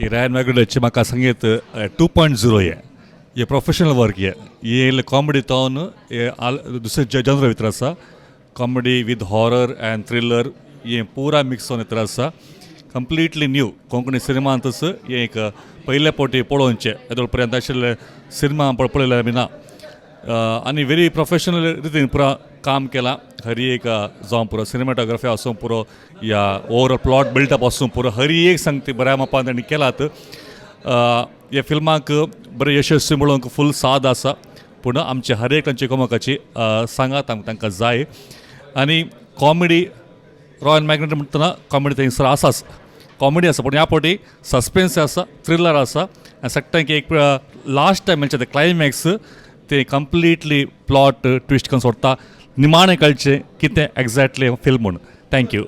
रायन मॅग्नेटोचे म्हाका सांगीत 2.0 हे प्रोफेशनल वर्क हे कॉमेडी तावन दुसरे जनर भितर आसा comedy with horror end thriller हे पुरा मिक्स जावन भितर आसा कंप्लीटली न्यू कोंकणी सिनेमांतच हे एक पयले फावटी पळोवनचे येदोळ पर्यंत आशिल्ले सिनेमा पळयले बी ना आनी व्हेरी प्रोफेशनल रितीन पुरा काम केलां हर एक जावं पुरो सिनेमाटोग्राफी आसूं पुरो या ओवरऑल प्लॉट बिल्डअप आसूं पुरो हर एक सांगती बऱ्या मापान तांणी केलात ह्या फिल्माक बरें यशस्वी मेळोवंक फूल साद आसा पूण आमचे हर एक तांचे कमकाची सांगात तांकां जाय आनी कॉमेडी रॉयल मॅग्नेटो म्हणटना कॉमेडी थंयसर आसाच कॉमेडी आसा पूण ह्या फावटी सस्पेन्स आसा थ्रिलर आसा आनी सट्टांक एक लास्ट टायम म्हणजे क्लायमॅक्स ते कंप्लीटली प्लॉट ट्विस्ट करून सोडटा निमाणें कळचें कितें एक्झॅक्टली फिल्म म्हूण थँक्यू